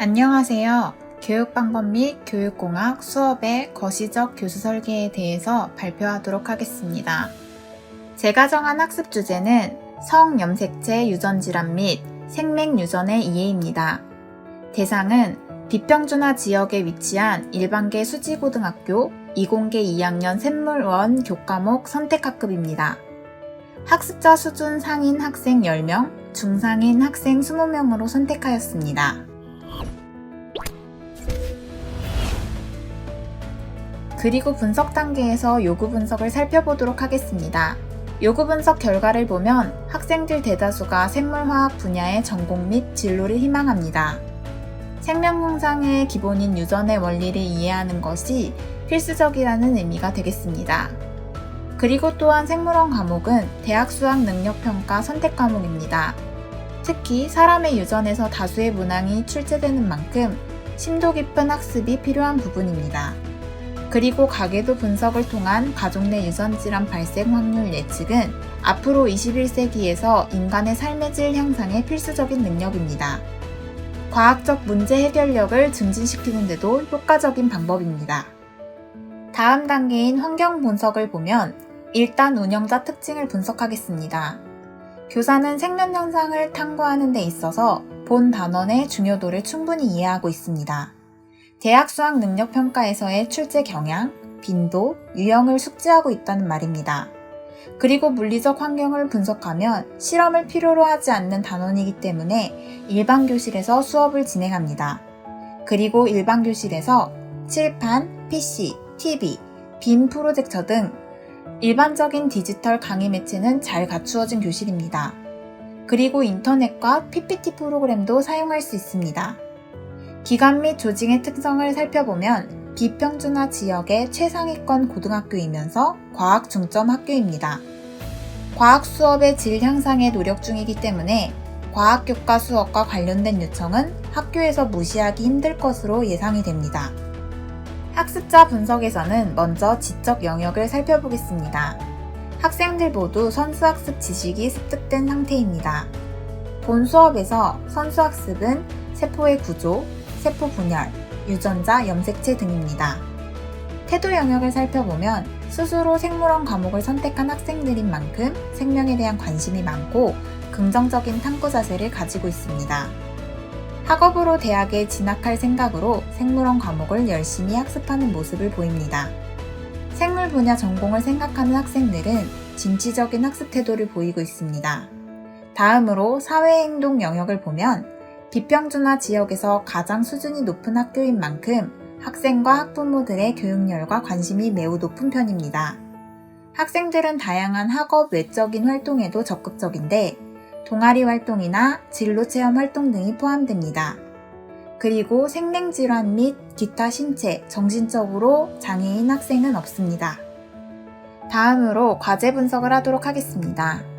안녕하세요. 교육방법 및 교육공학 수업의 거시적 교수 설계에 대해서 발표하도록 하겠습니다. 제가 정한 학습 주제는 성염색체 유전질환 및 생맥유전의 이해입니다. 대상은 비평준화 지역에 위치한 일반계 수지고등학교 이공계 2학년 샘물원 교과목 선택학급입니다. 학습자 수준 상인 학생 10명, 중상인 학생 20명으로 선택하였습니다. 그리고 분석 단계에서 요구 분석을 살펴보도록 하겠습니다. 요구 분석 결과를 보면 학생들 대다수가 생물화학 분야의 전공 및 진로를 희망합니다. 생명 형상의 기본인 유전의 원리를 이해하는 것이 필수적이라는 의미가 되겠습니다. 그리고 또한 생물원 과목은 대학 수학 능력 평가 선택 과목입니다. 특히 사람의 유전에서 다수의 문항이 출제되는 만큼 심도 깊은 학습이 필요한 부분입니다. 그리고 가계도 분석을 통한 가족 내 유전질환 발생 확률 예측은 앞으로 21세기에서 인간의 삶의 질 향상에 필수적인 능력입니다. 과학적 문제 해결력을 증진시키는 데도 효과적인 방법입니다. 다음 단계인 환경 분석을 보면 일단 운영자 특징을 분석하겠습니다. 교사는 생명 현상을 탐구하는 데 있어서 본 단원의 중요도를 충분히 이해하고 있습니다. 대학 수학 능력 평가에서의 출제 경향, 빈도, 유형을 숙지하고 있다는 말입니다. 그리고 물리적 환경을 분석하면 실험을 필요로 하지 않는 단원이기 때문에 일반 교실에서 수업을 진행합니다. 그리고 일반 교실에서 칠판, PC, TV, 빔 프로젝터 등 일반적인 디지털 강의 매체는 잘 갖추어진 교실입니다. 그리고 인터넷과 PPT 프로그램도 사용할 수 있습니다. 기관 및 조직의 특성을 살펴보면 비평준화 지역의 최상위권 고등학교이면서 과학 중점 학교입니다. 과학 수업의 질 향상에 노력 중이기 때문에 과학교과 수업과 관련된 요청은 학교에서 무시하기 힘들 것으로 예상이 됩니다. 학습자 분석에서는 먼저 지적 영역을 살펴보겠습니다. 학생들 모두 선수학습 지식이 습득된 상태입니다. 본 수업에서 선수학습은 세포의 구조, 세포 분열, 유전자, 염색체 등입니다. 태도 영역을 살펴보면 스스로 생물원 과목을 선택한 학생들인 만큼 생명에 대한 관심이 많고 긍정적인 탐구 자세를 가지고 있습니다. 학업으로 대학에 진학할 생각으로 생물원 과목을 열심히 학습하는 모습을 보입니다. 생물 분야 전공을 생각하는 학생들은 진취적인 학습 태도를 보이고 있습니다. 다음으로 사회행동 영역을 보면 비평준화 지역에서 가장 수준이 높은 학교인 만큼 학생과 학부모들의 교육열과 관심이 매우 높은 편입니다. 학생들은 다양한 학업 외적인 활동에도 적극적인데 동아리 활동이나 진로체험 활동 등이 포함됩니다. 그리고 생명질환 및 기타 신체, 정신적으로 장애인 학생은 없습니다. 다음으로 과제 분석을 하도록 하겠습니다.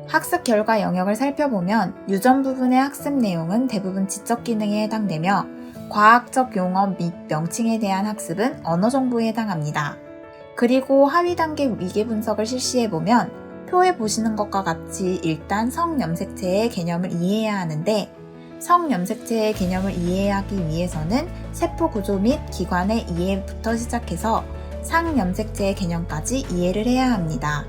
학습 결과 영역을 살펴보면 유전 부분의 학습 내용은 대부분 지적 기능에 해당되며 과학적 용어 및 명칭에 대한 학습은 언어 정보에 해당합니다. 그리고 하위 단계 위계 분석을 실시해보면 표에 보시는 것과 같이 일단 성염색체의 개념을 이해해야 하는데 성염색체의 개념을 이해하기 위해서는 세포 구조 및 기관의 이해부터 시작해서 상염색체의 개념까지 이해를 해야 합니다.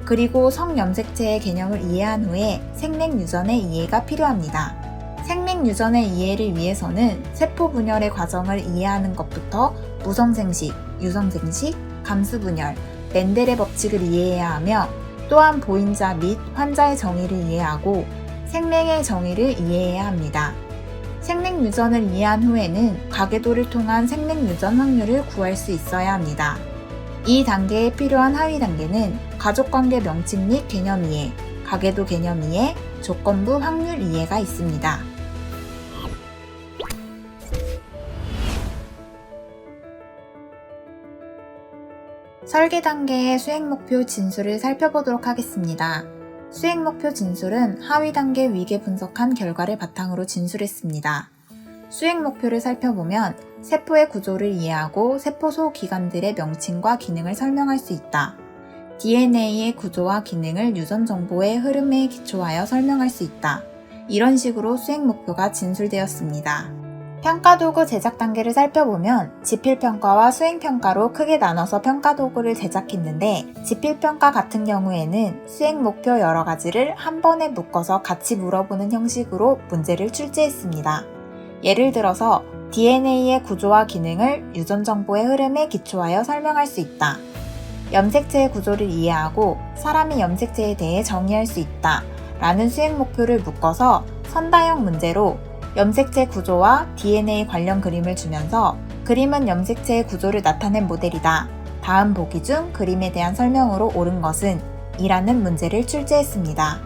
그리고 성염색체의 개념을 이해한 후에 생맥유전의 이해가 필요합니다. 생맥유전의 이해를 위해서는 세포 분열의 과정을 이해하는 것부터 무성생식, 유성생식, 감수분열, 멘델의 법칙을 이해해야 하며 또한 보인자 및 환자의 정의를 이해하고 생명의 정의를 이해해야 합니다. 생맥유전을 이해한 후에는 가계도를 통한 생맥유전 확률을 구할 수 있어야 합니다. 이 단계에 필요한 하위 단계는 가족관계 명칭 및 개념 이해, 가계도 개념 이해, 조건부 확률 이해가 있습니다. 설계 단계의 수행목표 진술을 살펴보도록 하겠습니다. 수행목표 진술은 하위 단계 위계 분석한 결과를 바탕으로 진술했습니다. 수행목표를 살펴보면 세포의 구조를 이해하고 세포 소기관들의 명칭과 기능을 설명할 수 있다. DNA의 구조와 기능을 유전 정보의 흐름에 기초하여 설명할 수 있다. 이런 식으로 수행 목표가 진술되었습니다. 평가도구 제작 단계를 살펴보면 지필평가와 수행평가로 크게 나눠서 평가도구를 제작했는데, 지필평가 같은 경우에는 수행 목표 여러 가지를 한 번에 묶어서 같이 물어보는 형식으로 문제를 출제했습니다. 예를 들어서 DNA의 구조와 기능을 유전 정보의 흐름에 기초하여 설명할 수 있다. 염색체의 구조를 이해하고 사람이 염색체에 대해 정의할 수 있다. 라는 수행 목표를 묶어서 선다형 문제로 염색체 구조와 DNA 관련 그림을 주면서 그림은 염색체의 구조를 나타낸 모델이다. 다음 보기 중 그림에 대한 설명으로 옳은 것은? 이라는 문제를 출제했습니다.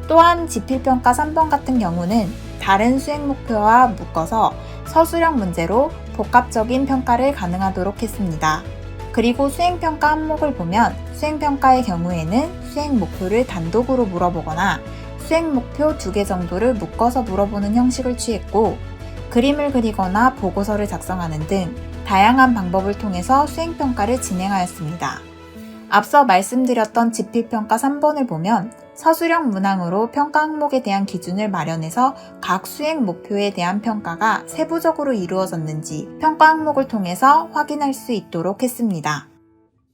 또한 지필평가 3번 같은 경우는 다른 수행 목표와 묶어서 서술형 문제로 복합적인 평가를 가능하도록 했습니다. 그리고 수행평가 항목을 보면 수행평가의 경우에는 수행 목표를 단독으로 물어보거나 수행 목표 2개 정도를 묶어서 물어보는 형식을 취했고, 그림을 그리거나 보고서를 작성하는 등 다양한 방법을 통해서 수행평가를 진행하였습니다. 앞서 말씀드렸던 지필평가 3번을 보면 서술형 문항으로 평가 항목에 대한 기준을 마련해서 각 수행 목표에 대한 평가가 세부적으로 이루어졌는지 평가 항목을 통해서 확인할 수 있도록 했습니다.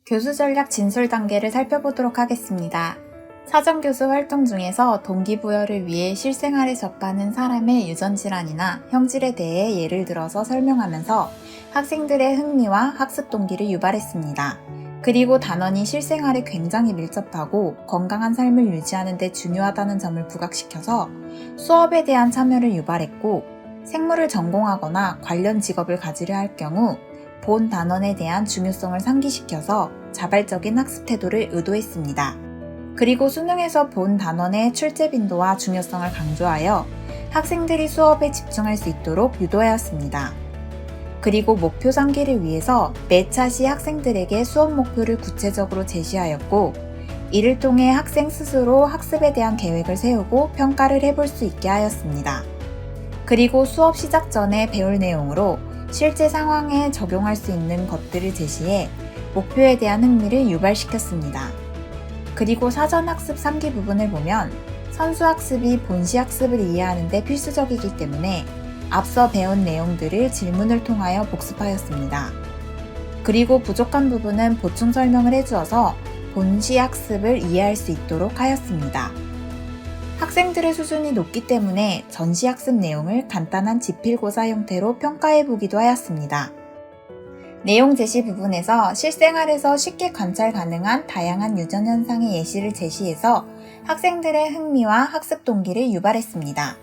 교수 전략 진술 단계를 살펴보도록 하겠습니다. 사전교수 활동 중에서 동기부여를 위해 실생활에 접하는 사람의 유전질환이나 형질에 대해 예를 들어서 설명하면서 학생들의 흥미와 학습 동기를 유발했습니다. 그리고 단원이 실생활에 굉장히 밀접하고 건강한 삶을 유지하는 데 중요하다는 점을 부각시켜서 수업에 대한 참여를 유발했고, 생물을 전공하거나 관련 직업을 가지려 할 경우 본 단원에 대한 중요성을 상기시켜서 자발적인 학습 태도를 의도했습니다. 그리고 수능에서 본 단원의 출제 빈도와 중요성을 강조하여 학생들이 수업에 집중할 수 있도록 유도하였습니다. 그리고 목표 상기를 위해서 매 차시 학생들에게 수업 목표를 구체적으로 제시하였고, 이를 통해 학생 스스로 학습에 대한 계획을 세우고 평가를 해볼 수 있게 하였습니다. 그리고 수업 시작 전에 배울 내용으로 실제 상황에 적용할 수 있는 것들을 제시해 목표에 대한 흥미를 유발시켰습니다. 그리고 사전학습 상기 부분을 보면 선수학습이 본시학습을 이해하는 데 필수적이기 때문에 앞서 배운 내용들을 질문을 통하여 복습하였습니다. 그리고 부족한 부분은 보충 설명을 해주어서 본시학습을 이해할 수 있도록 하였습니다. 학생들의 수준이 높기 때문에 전시학습 내용을 간단한 지필고사 형태로 평가해보기도 하였습니다. 내용 제시 부분에서 실생활에서 쉽게 관찰 가능한 다양한 유전 현상의 예시를 제시해서 학생들의 흥미와 학습 동기를 유발했습니다.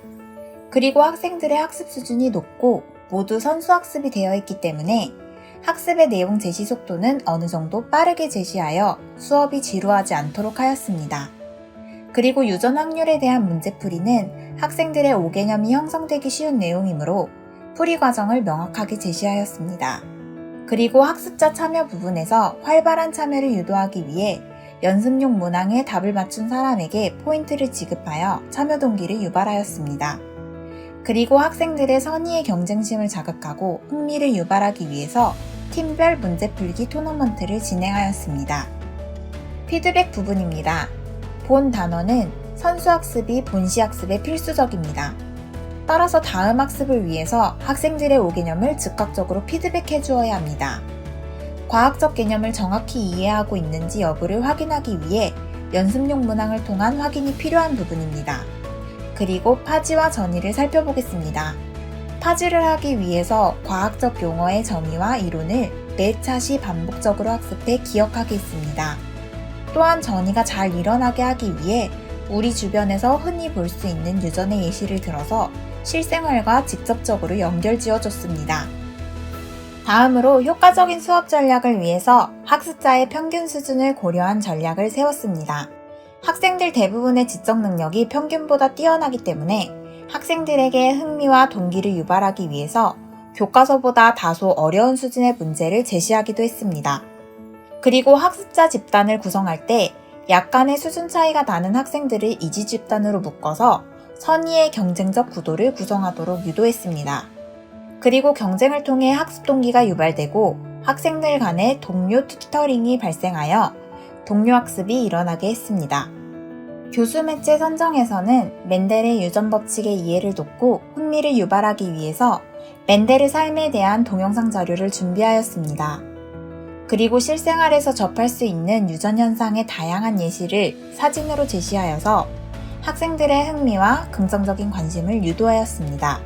그리고 학생들의 학습 수준이 높고 모두 선수학습이 되어 있기 때문에 학습의 내용 제시 속도는 어느 정도 빠르게 제시하여 수업이 지루하지 않도록 하였습니다. 그리고 유전 확률에 대한 문제풀이는 학생들의 5개념이 형성되기 쉬운 내용이므로 풀이 과정을 명확하게 제시하였습니다. 그리고 학습자 참여 부분에서 활발한 참여를 유도하기 위해 연습용 문항에 답을 맞춘 사람에게 포인트를 지급하여 참여 동기를 유발하였습니다. 그리고 학생들의 선의의 경쟁심을 자극하고 흥미를 유발하기 위해서 팀별 문제풀기 토너먼트를 진행하였습니다. 피드백 부분입니다. 본 단원은 선수학습이 본시학습에 필수적입니다. 따라서 다음 학습을 위해서 학생들의 5개념을 즉각적으로 피드백해 주어야 합니다. 과학적 개념을 정확히 이해하고 있는지 여부를 확인하기 위해 연습용 문항을 통한 확인이 필요한 부분입니다. 그리고 파지와 전이를 살펴보겠습니다. 파지를 하기 위해서 과학적 용어의 정의와 이론을 매 차시 반복적으로 학습해 기억하겠습니다. 또한 전이가 잘 일어나게 하기 위해 우리 주변에서 흔히 볼 수 있는 유전의 예시를 들어서 실생활과 직접적으로 연결지어줬습니다. 다음으로 효과적인 수업 전략을 위해서 학습자의 평균 수준을 고려한 전략을 세웠습니다. 학생들 대부분의 지적 능력이 평균보다 뛰어나기 때문에 학생들에게 흥미와 동기를 유발하기 위해서 교과서보다 다소 어려운 수준의 문제를 제시하기도 했습니다. 그리고 학습자 집단을 구성할 때 약간의 수준 차이가 나는 학생들을 이지 집단으로 묶어서 선의의 경쟁적 구도를 구성하도록 유도했습니다. 그리고 경쟁을 통해 학습 동기가 유발되고 학생들 간의 동료 튜터링이 발생하여 동료 학습이 일어나게 했습니다. 교수 매체 선정에서는 멘델의 유전 법칙의 이해를 돕고 흥미를 유발하기 위해서 멘델의 삶에 대한 동영상 자료를 준비하였습니다. 그리고 실생활에서 접할 수 있는 유전 현상의 다양한 예시를 사진으로 제시하여서 학생들의 흥미와 긍정적인 관심을 유도하였습니다.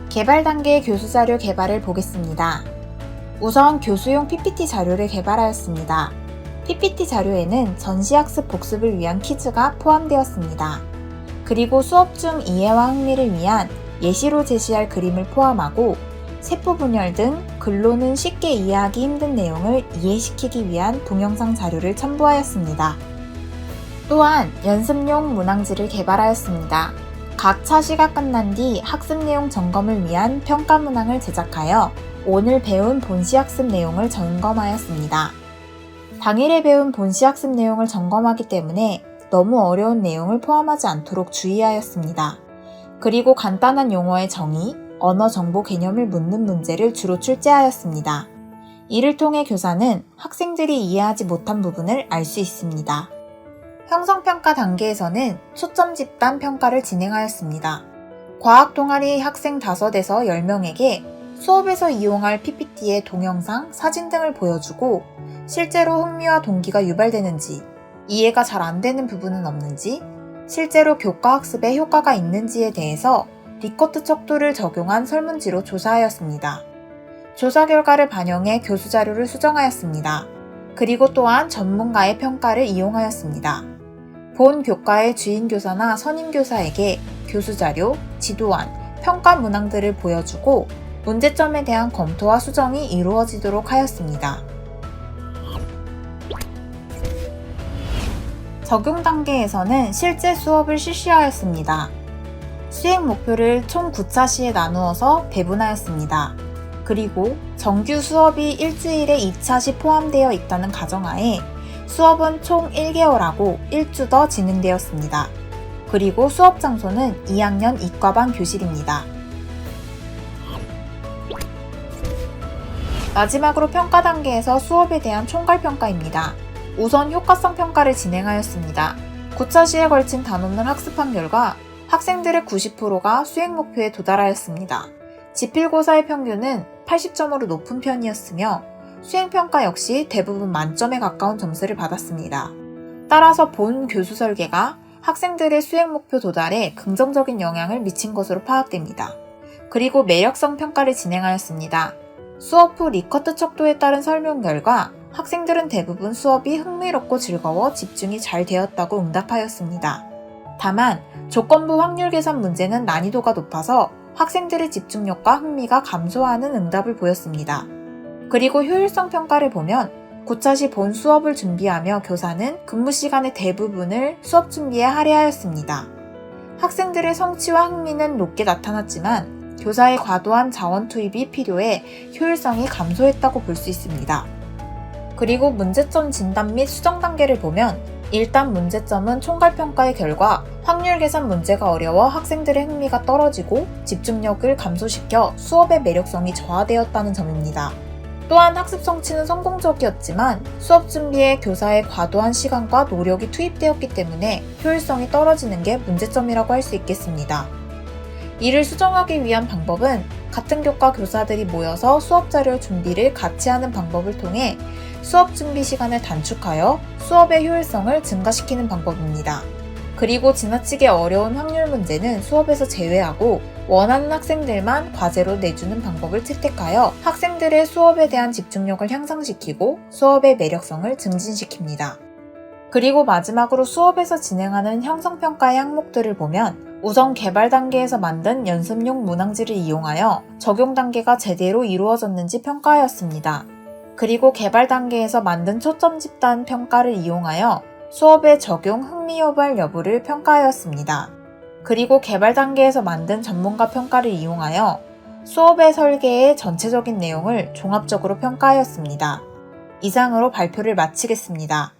개발 단계의 교수 자료 개발을 보겠습니다. 우선 교수용 PPT 자료를 개발하였습니다. PPT 자료에는 전시학습 복습을 위한 퀴즈가 포함되었습니다. 그리고 수업 중 이해와 흥미를 위한 예시로 제시할 그림을 포함하고 세포 분열 등 글로는 쉽게 이해하기 힘든 내용을 이해시키기 위한 동영상 자료를 첨부하였습니다. 또한 연습용 문항지를 개발하였습니다. 각 차시가 끝난 뒤 학습 내용 점검을 위한 평가 문항을 제작하여 오늘 배운 본시학습 내용을 점검하였습니다. 당일에 배운 본시학습 내용을 점검하기 때문에 너무 어려운 내용을 포함하지 않도록 주의하였습니다. 그리고 간단한 용어의 정의, 언어 정보 개념을 묻는 문제를 주로 출제하였습니다. 이를 통해 교사는 학생들이 이해하지 못한 부분을 알 수 있습니다. 형성평가 단계에서는 초점 집단 평가를 진행하였습니다. 과학 동아리 학생 5에서 10명에게 수업에서 이용할 PPT의 동영상, 사진 등을 보여주고 실제로 흥미와 동기가 유발되는지, 이해가 잘 안 되는 부분은 없는지, 실제로 교과 학습에 효과가 있는지에 대해서 리커트 척도를 적용한 설문지로 조사하였습니다. 조사 결과를 반영해 교수 자료를 수정하였습니다. 그리고 또한 전문가의 평가를 이용하였습니다. 본 교과의 주인 교사나 선임 교사에게 교수 자료, 지도안, 평가 문항들을 보여주고 문제점에 대한 검토와 수정이 이루어지도록 하였습니다. 적용 단계에서는 실제 수업을 실시하였습니다. 수행 목표를 총 9차시에 나누어서 배분하였습니다. 그리고 정규 수업이 일주일에 2차시 포함되어 있다는 가정하에 수업은 총 1개월하고 1주 더 진행되었습니다. 그리고 수업 장소는 2학년 이과반 교실입니다. 마지막으로 평가 단계에서 수업에 대한 총괄평가입니다. 우선 효과성 평가를 진행하였습니다. 9차시에 걸친 단원을 학습한 결과 학생들의 90%가 수행 목표에 도달하였습니다. 지필고사의 평균은 80점으로 높은 편이었으며 수행평가 역시 대부분 만점에 가까운 점수를 받았습니다. 따라서 본 교수 설계가 학생들의 수행 목표 도달에 긍정적인 영향을 미친 것으로 파악됩니다. 그리고 매력성 평가를 진행하였습니다. 수업 후 리커트 척도에 따른 설명 결과 학생들은 대부분 수업이 흥미롭고 즐거워 집중이 잘 되었다고 응답하였습니다. 다만 조건부 확률 계산 문제는 난이도가 높아서 학생들의 집중력과 흥미가 감소하는 응답을 보였습니다. 그리고 효율성 평가를 보면 9차시 본 수업을 준비하며 교사는 근무 시간의 대부분을 수업 준비에 할애하였습니다. 학생들의 성취와 흥미는 높게 나타났지만 교사의 과도한 자원 투입이 필요해 효율성이 감소했다고 볼 수 있습니다. 그리고 문제점 진단 및 수정 단계를 보면 일단 문제점은 총괄평가의 결과 확률 계산 문제가 어려워 학생들의 흥미가 떨어지고 집중력을 감소시켜 수업의 매력성이 저하되었다는 점입니다. 또한 학습 성취는 성공적이었지만 수업 준비에 교사의 과도한 시간과 노력이 투입되었기 때문에 효율성이 떨어지는 게 문제점이라고 할 수 있겠습니다. 이를 수정하기 위한 방법은 같은 교과 교사들이 모여서 수업 자료 준비를 같이 하는 방법을 통해 수업 준비 시간을 단축하여 수업의 효율성을 증가시키는 방법입니다. 그리고 지나치게 어려운 확률 문제는 수업에서 제외하고 원하는 학생들만 과제로 내주는 방법을 채택하여 학생들의 수업에 대한 집중력을 향상시키고 수업의 매력성을 증진시킵니다. 그리고 마지막으로 수업에서 진행하는 형성평가의 항목들을 보면 우선 개발 단계에서 만든 연습용 문항지를 이용하여 적용 단계가 제대로 이루어졌는지 평가하였습니다. 그리고 개발 단계에서 만든 초점 집단 평가를 이용하여 수업의 적용 흥미 유발 여부를 평가하였습니다. 그리고 개발 단계에서 만든 전문가 평가를 이용하여 수업의 설계의 전체적인 내용을 종합적으로 평가하였습니다. 이상으로 발표를 마치겠습니다.